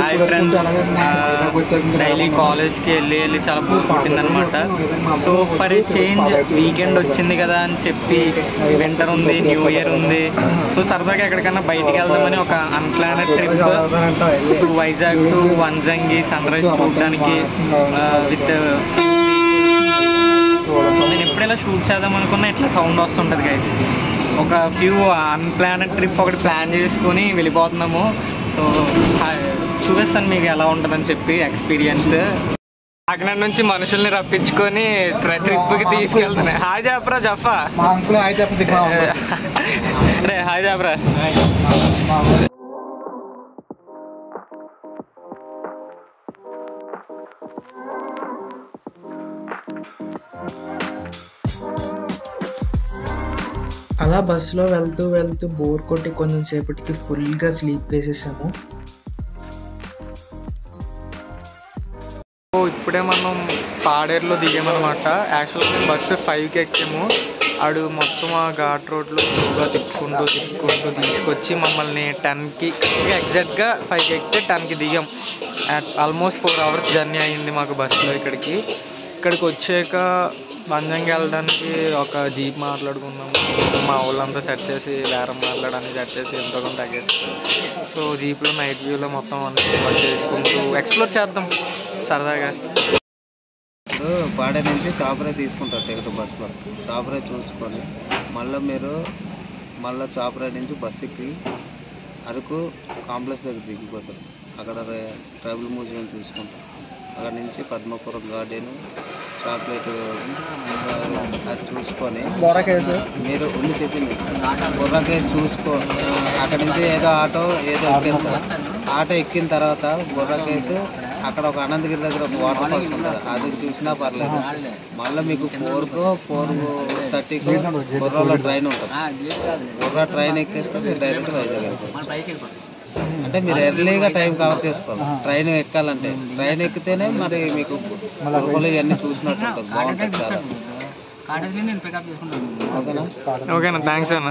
Hi friends, daily కాలేజ్కి వెళ్ళి చాలా బోర్ కొట్టిందనమాట. So for a change weekend వచ్చింది కదా అని చెప్పి, వింటర్ ఉంది, న్యూ ఇయర్ ఉంది, సో సరదాగా ఎక్కడికన్నా బయటికి వెళ్దామని ఒక unplanned trip to Vizag to Vanjangi sunrise చూడడానికి విత్ నేను ఎప్పుడైనా షూట్ చేద్దాం అనుకున్నా ఇట్లా సౌండ్ వస్తుంటుంది గైస్. ఒక ఫ్యూ అన్ప్లానెడ్ ట్రిప్ ఒకటి ప్లాన్ చేసుకొని వెళ్ళిపోతున్నాము. సో చూపిస్తాను మీకు ఎలా ఉంటుందని చెప్పి ఎక్స్పీరియన్స్. కాకినాడ నుంచి మనుషుల్ని రప్పించుకొని ట్రిప్కి తీసుకెళ్తాను. హాయ్ చెప్పరా జఫా, రే హాయ్ చెప్పరా. అలా బస్సులో వెళ్తూ వెళ్తూ బోర్ కొట్టి కొంచెంసేపటికి ఫుల్గా స్లీప్ వేసేసాము. ఇప్పుడే మనం పాడేరులో దిగామన్నమాట. యాక్చువల్గా మేము బస్సు 5కి ఎక్కాము. ఆడు మొత్తం ఆ ఘాట్ రోడ్లో తిప్పుకుంటూ తీసుకొచ్చి మమ్మల్ని 10కి ఎగ్జాక్ట్గా 5కి ఎక్కితే 10కి దిగాం. ఆల్మోస్ట్ 4 hours జర్నీ అయ్యింది మాకు బస్సులో. ఇక్కడికి వచ్చాక వంజంగి వెళ్ళడానికి ఒక జీప్ మాట్లాడుకున్నాము. మా వాళ్ళంతా సెట్ చేసి బేరం మాట్లాడడానికి సెట్ చేసి ఎంతో కొంత తగ్గేసి, సో జీప్లో నైట్ వ్యూలో మొత్తం వర్క్ చేసుకుంటూ ఎక్స్ప్లోర్ చేద్దాం సరదాగా. పాడే నుంచి చాపరే తీసుకుంటారు టికెట్ బస్సులో. చాపరే చూసుకొని మళ్ళీ చాపరే నుంచి బస్సు ఎక్కి అరకు కాంప్లెక్స్ దగ్గర దిగిపోతారు. అక్కడ ట్రైబల్ మ్యూజియం తీసుకుంటారు. అక్కడ నుంచి పద్మపురం గార్డెన్, చాక్లెట్ అది చూసుకొని మీరు ఉండి చెప్పింది బొర్రా కేసు అక్కడ నుంచి ఏదో ఆటో ఎక్కేస్తారు. ఆటో ఎక్కిన తర్వాత బొర్రా కేసు అక్కడ ఒక అనంతగిరి దగ్గర ఒక వాటర్ ఫాల్స్ ఉంటుంది, అది చూసినా పర్లేదు. మళ్ళీ మీకు 4:30కి బొర్రాలో ట్రైన్ ఉంటుంది. బొర్రా ట్రైన్ ఎక్కేస్తే మీరు డైరెక్ట్ వైజాగ్ వెళ్తారు. అంటే మీరు ఎర్లీగా టైం కవర్ చేసుకోవాలి. ట్రైన్ ఎక్కాలంటే ట్రైన్ ఎక్కితేనే మరి మీకు ఇవన్నీ చూసినట్టు ఉంటుంది. బాగుంటుంది చాలా. ఓకేనా, థ్యాంక్స్ అన్న.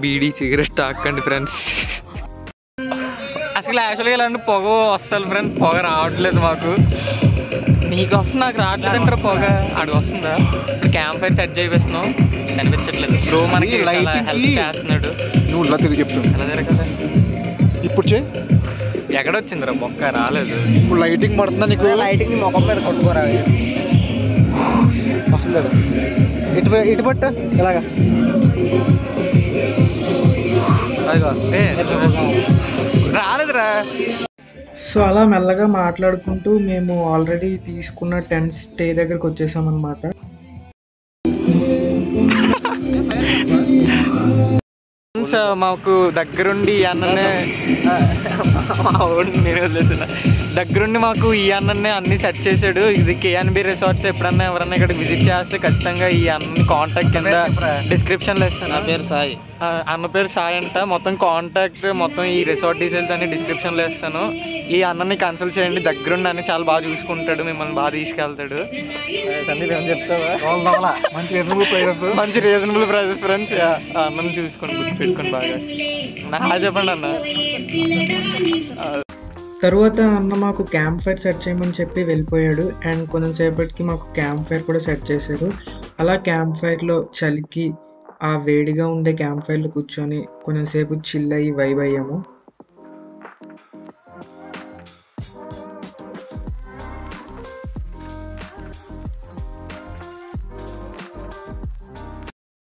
బీడీ సిగరెట్ తాకండి ఫ్రెండ్స్. అసలు యాక్చువల్గా ఇలాంటి పొగ వస్తుంది ఫ్రెండ్స్, పొగ రావట్లేదు మాకు. నీకు వస్తుంది, నాకు రావట్లేదు అంటారు పొగ. ఆడికి వస్తుందా? ఇప్పుడు క్యాంప్ ఫైర్ సెట్ చేపిస్తున్నాం, కనిపించట్లేదు. బ్రో మనకి హెల్ప్ చేస్తున్నాడు. ఎలా జరగదా ఇప్పుడు ఎక్కడొచ్చిందిరా బొక్క? రాలేదు. ఇప్పుడు లైటింగ్ పడుతుందా నీకు? లైటింగ్ మొఖం మీద కొట్టుకోరా వస్తుంది. ఇటు పట్టు ఇలాగా రాలేదురా. సో అలా మెల్లగా మాట్లాడుకుంటూ మేము ఆల్రెడీ తీసుకున్న టెంట్ స్టే దగ్గరకు వచ్చేసామన్నమాట. మాకు దగ్గరుండి ఈ అన్ననే నేను వదిలేసిన దగ్గరుండి మాకు ఈ అన్ననే అన్ని సెట్ చేశాడు. ఇది KNB రిసార్ట్స్. ఎప్పుడన్నా ఎవరన్నా ఇక్కడ విజిట్ చేస్తే ఖచ్చితంగా ఈ అన్న కాంటాక్ట్ కింద డిస్క్రిప్షన్లో ఇస్తాను. నా పేరు సాయి. అన్న పేరు సాయి అంట. మొత్తం కాంటాక్ట్ మొత్తం ఈ రిసార్ట్ డీటెయిల్స్ అన్ని డిస్క్రిప్షన్లో ఇస్తాను. ఈ అన్నని కన్సల్ట్ చేయండి. దగ్గరుండి అన్ని చాలా బాగా చూసుకుంటాడు, మిమ్మల్ని బాగా తీసుకెళ్తాడు. ఏమని చెప్తావా? మంచి రీజనబుల్ ప్రైజెస్ ఫ్రెండ్స్. అన్నని చూసుకొని గుర్తుపెట్టుకోండి బాగా. నా చెప్పండి అన్న. తరువాత అన్న మాకు క్యాంప్ ఫైర్ సెట్ చేయమని చెప్పి వెళ్ళిపోయాడు. అండ్ కొంచెంసేపటికి మాకు క్యాంప్ ఫైర్ కూడా సెట్ చేశారు. అలా క్యాంప్ ఫైర్లో చలికి ఆ వేడిగా ఉండే క్యాంప్ ఫైర్లో కూర్చొని కొంచెంసేపు చిల్ అయ్యి వైబ్ అయ్యాము.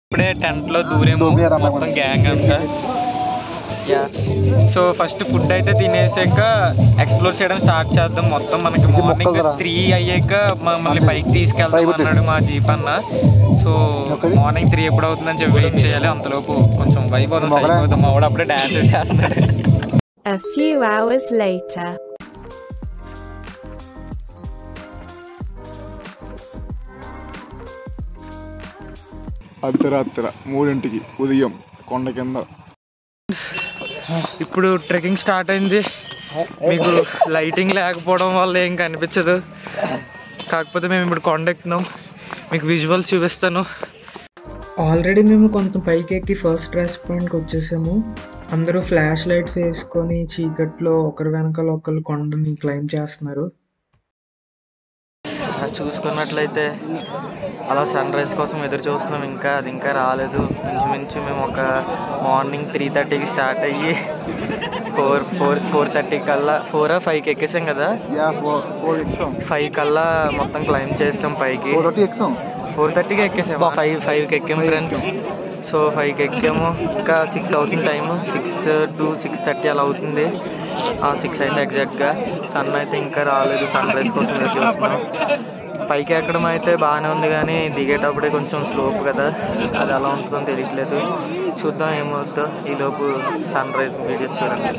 ఇప్పుడే టెంట్లో దూరేమో మొత్తం గ్యాంగ్ అంతా. సో ఫస్ట్ ఫుడ్ అయితే తినేసాక ఎక్స్ప్లోర్ చేయడం స్టార్ట్ చేద్దాం. మొత్తం మనకి మార్నింగ్ 3 అయ్యాక మమ్మల్ని పైకి తీసుకెళ్తాం అన్నాడు మా జీప్ అన్న. సో మార్నింగ్ 3 ఎప్పుడు అవుతుందని చెప్పి వెయిట్ చేయాలి. అంతలోపు కొంచెం వైబ్ అవుతాం. మా వాడు అప్పుడే డాన్స్ చేస్తున్నాడు. A few hours later. అర్ధరాత్రి 3 ఉదయం కొండ కింద. ఇప్పుడు ట్రెక్కింగ్ స్టార్ట్ అయింది. మీకు లైటింగ్ లేకపోవడం వల్ల ఏం కనిపించదు, కాకపోతే మేము ఇప్పుడు కొండ ఎక్కుతున్నాం. మీకు విజువల్స్ చూపిస్తాను. ఆల్రెడీ మేము కొంత పైకి ఎక్కి ఫస్ట్ రెస్ట్ పాయింట్కి వచ్చేసాము. అందరూ ఫ్లాష్ లైట్స్ వేసుకొని చీకట్లో ఒకరి వెనకాల ఒకరు కొండని క్లైమ్ చేస్తున్నారు. చూసుకున్నట్లయితే అలా సన్ రైజ్ కోసం ఎదురు చూస్తున్నాం. అది ఇంకా రాలేదు. ఇంచుమించు మేము ఒక మార్నింగ్ 3:30కి స్టార్ట్ అయ్యి 4:30 కల్లా 4 or 5కి ఎక్కేసాం కదా. 5 కల్లా మొత్తం క్లైమ్ చేస్తాం పైకి. 4:30కి ఎక్కేసాము. 5కి ఎక్కాము ఫ్రెండ్స్. సో 5కి ఎక్కాము. ఇంకా 6 అవుతుంది టైము. 6 to 6:30 అలా అవుతుంది. 6 అయింది ఎగ్జాక్ట్గా. సన్ అయితే ఇంకా రాలేదు. సన్ రైజ్ కోసం ఎదురు చూస్తున్నాం. పైకి ఎక్కడం అయితే బాగానే ఉంది, కానీ దిగేటప్పుడే కొంచెం స్లోప్ కదా, అది ఎలా ఉంటుందో తెలియట్లేదు. చూద్దాం ఏమవుతుందో. ఈలోపు సన్ రైజ్ వీడియోస్ చూడండి.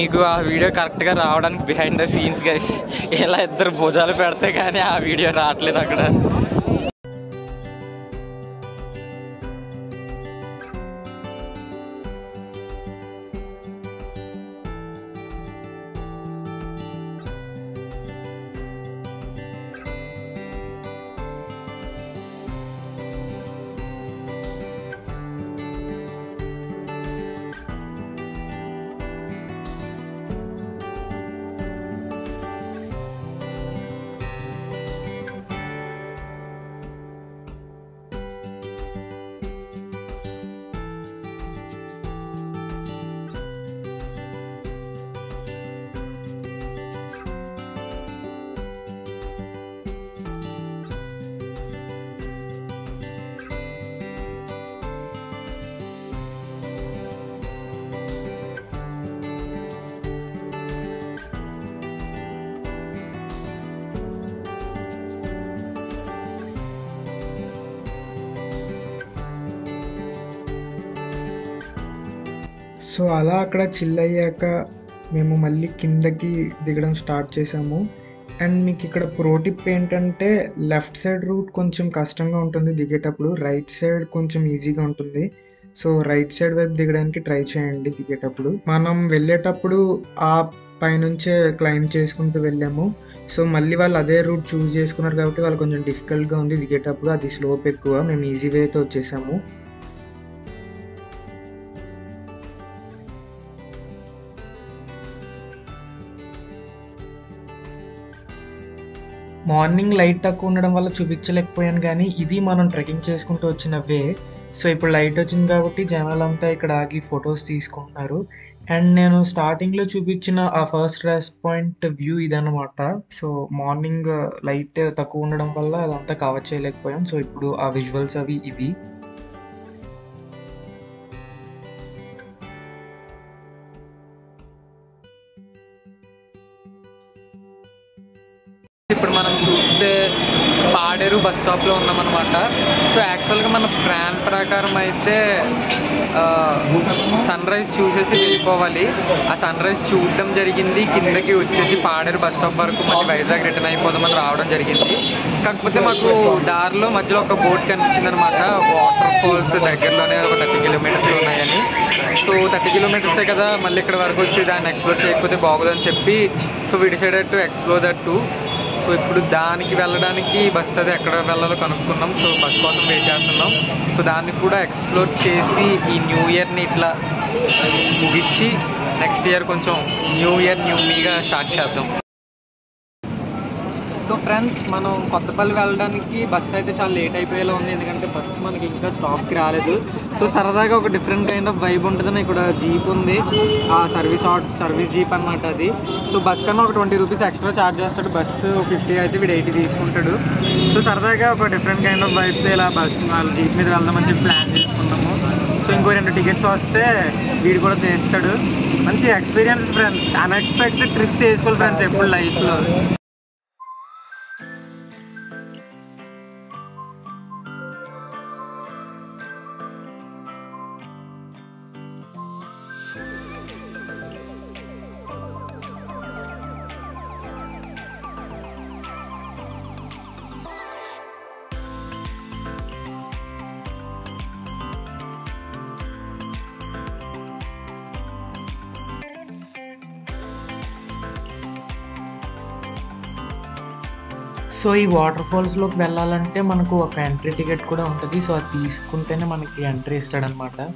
మీకు ఆ వీడియో కరెక్ట్గా రావడానికి బిహైండ్ ద సీన్స్ గైస్ ఇలా ఇద్దరు భుజాలు పెడితే కానీ ఆ వీడియో రావట్లేదు అక్కడ. సో అలా అక్కడ చిల్ అయ్యాక మేము మళ్ళీ కిందకి దిగడం స్టార్ట్ చేసాము. అండ్ మీకు ఇక్కడ ప్రో టిప్ ఏంటంటే లెఫ్ట్ సైడ్ రూట్ కొంచెం కష్టంగా ఉంటుంది దిగేటప్పుడు, రైట్ సైడ్ కొంచెం ఈజీగా ఉంటుంది. సో రైట్ సైడ్ వైపు దిగడానికి ట్రై చేయండి దిగేటప్పుడు. మనం వెళ్ళేటప్పుడు ఆ పైనుంచే క్లైమ్ చేసుకుంటూ వెళ్ళాము. సో మళ్ళీ వాళ్ళు అదే రూట్ చూస్ చేసుకున్నారు కాబట్టి వాళ్ళు కొంచెం డిఫికల్ట్గా ఉంది దిగేటప్పుడు. అది స్లోప్ ఎక్కువ, మేము ఈజీ వేతో వచ్చేసాము. మార్నింగ్ లైట్ తక్కువ ఉండడం వల్ల చూపించలేకపోయాను, కానీ ఇది మనం ట్రెక్కింగ్ చేసుకుంటూ వచ్చిన వే. సో ఇప్పుడు లైట్ వచ్చింది కాబట్టి జనాలంతా ఇక్కడ ఆగి ఫొటోస్ తీసుకుంటున్నారు. అండ్ నేను స్టార్టింగ్లో చూపించిన ఆ ఫస్ట్ రెస్ట్ పాయింట్ వ్యూ ఇదన్నమాట. సో మార్నింగ్ లైట్ తక్కువ ఉండడం వల్ల అదంతా కవర్ చేయలేకపోయాం. సో ఇప్పుడు ఆ విజువల్స్ అవి ఇవి. ఇప్పుడు మనం చూస్తే పాడేరు బస్ స్టాప్లో ఉన్నామన్నమాట. సో యాక్చువల్గా మన ప్లాన్ ప్రకారం అయితే సన్ రైజ్ చూసేసి వెళ్ళిపోవాలి. ఆ సన్ రైజ్ చూడడం జరిగింది. కిందకి వచ్చేసి పాడేరు బస్ స్టాప్ వరకు మళ్ళీ వైజాగ్ రిటర్న్ అయిపోదామని రావడం జరిగింది. కాకపోతే మాకు దారిలో మధ్యలో ఒక బోట్ కనిపించింది అనమాట. వాటర్ ఫాల్స్ దగ్గరలోనే ఒక 30 kilometers ఉన్నాయని. సో 30 kilometers కదా, మళ్ళీ ఇక్కడ వరకు వచ్చి దాన్ని ఎక్స్ప్లోర్ చేయకపోతే బాగోదని చెప్పి so we decided to explore that too. సో ఇప్పుడు దానికి వెళ్ళడానికి బస్ అది ఎక్కడ వెళ్ళాలో కనుక్కున్నాం. సో బస్ కోసం వెయిట్ చేస్తున్నాం. సో దాన్ని కూడా ఎక్స్ప్లోర్ చేసి ఈ న్యూ ఇయర్ని ఇట్లా ముగించి నెక్స్ట్ ఇయర్ కొంచెం న్యూ ఇయర్ న్యూ మీగా స్టార్ట్ చేద్దాం. సో ఫ్రెండ్స్, మనం కొత్తపల్లి వెళ్ళడానికి బస్సు అయితే చాలా లేట్ అయిపోయేలా ఉంది, ఎందుకంటే బస్సు మనకి ఇంకా స్టాప్కి రాలేదు. సో సరదాగా ఒక డిఫరెంట్ కైండ్ ఆఫ్ వైబ్ ఉంటుందని ఇక్కడ జీప్ ఉంది, ఆ సర్వీస్ జీప్ అనమాట అది. సో బస్ కన్నా ఒక 20 రూపీస్ ఎక్స్ట్రా ఛార్జ్ చేస్తాడు. బస్సు 50 అయితే వీడు 80 తీసుకుంటాడు. సో సరదాగా ఒక డిఫరెంట్ కైండ్ ఆఫ్ వైబ్తో ఇలా బస్ జీప్ మీద వెళ్దామని చెప్పి ప్లాన్ చేసుకున్నాము. సో ఇంకో 2 టికెట్స్ వస్తే వీడు కూడా తీస్తాడు. మంచి ఎక్స్పీరియన్స్ ఫ్రెండ్స్. అన్ఎక్స్పెక్టెడ్ ట్రిప్స్ వేసుకోవాలి ఫ్రెండ్స్ ఎప్పుడు లైఫ్లో. సో ఈ వాటర్ ఫాల్స్లోకి వెళ్ళాలంటే మనకు ఒక ఎంట్రీ టికెట్ కూడా ఉంటుంది. సో అది తీసుకుంటేనే మనకి ఎంట్రీ ఇస్తాడనమాట.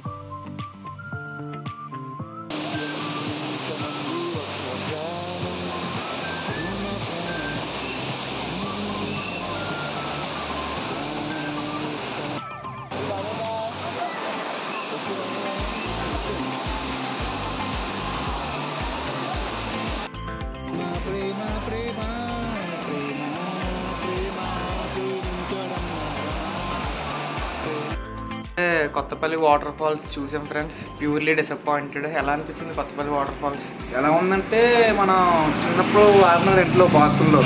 కొత్తపల్లి వాటర్ ఫాల్స్ చూసాం ఫ్రెండ్స్. Purely disappointed. ఎలా అనిపించింది కొత్తపల్లి వాటర్ ఫాల్స్? ఎలా ఉందంటే మనం చిన్నప్పుడు ఆడిన ఇంట్లో బాత్రూంలో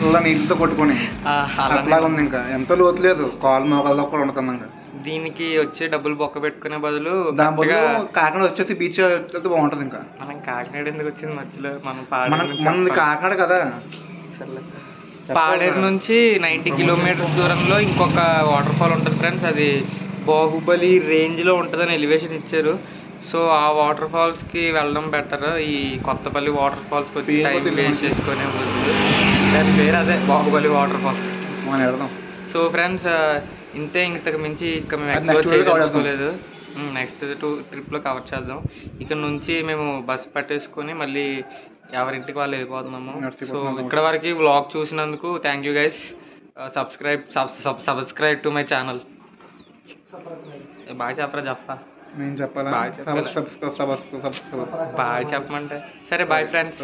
ఇలా నీళ్ళతో కొట్టుకొని అలాగే ఉంది. ఇంకా ఎంతో లోతు లేదు, కాలు మోకాలతో కూడా ఉంటుంది. ఇంకా దీనికి వచ్చే డబ్బులు బొక్క పెట్టుకునే బదులు దాని బదులు కాకినాడ వచ్చేసి బీచ్ వెళ్తే బాగుంటుంది. ఇంకా మనం కాకినాడ ఎందుకు వచ్చింది మధ్యలో? మనది కాకినాడ కదా. పాడేరు నుంచి 90 కిలోమీటర్స్ దూరంలో ఇంకొక వాటర్ ఫాల్ ఉంటుంది ఫ్రెండ్స్. అది బాహుబలి రేంజ్లో ఉంటుందని ఎలివేషన్ ఇచ్చారు. సో ఆ వాటర్ ఫాల్స్కి వెళ్ళడం బెటర్. ఈ కొత్తపల్లి వాటర్ ఫాల్స్కి వచ్చి టైం వేస్ట్ చేసుకునే బదులు. దాని పేరు అదే, బాహుబలి వాటర్ ఫాల్స్. మనం వెళ్దాం. సో ఫ్రెండ్స్ ఇంతే, ఇంతకు మించి ఇంకా మేము ఎక్స్ప్లోర్ చేయదలుచుకోలేదు. నెక్స్ట్ ట్రిప్లో కవర్ చేద్దాం. ఇక్కడ నుంచి మేము బస్ పట్టేసుకొని మళ్ళీ ఎవరింటికి వాళ్ళు వెళ్ళిపోతున్నాము. సో ఇక్కడ వరకు వ్లాగ్ చూసినందుకు thank you guys. Subscribe to my channel. బాగా చెప్పరా? చెప్పా నేను చెప్పాలా? బాగా చెప్పమంటే. సరే బాయ్ ఫ్రెండ్స్.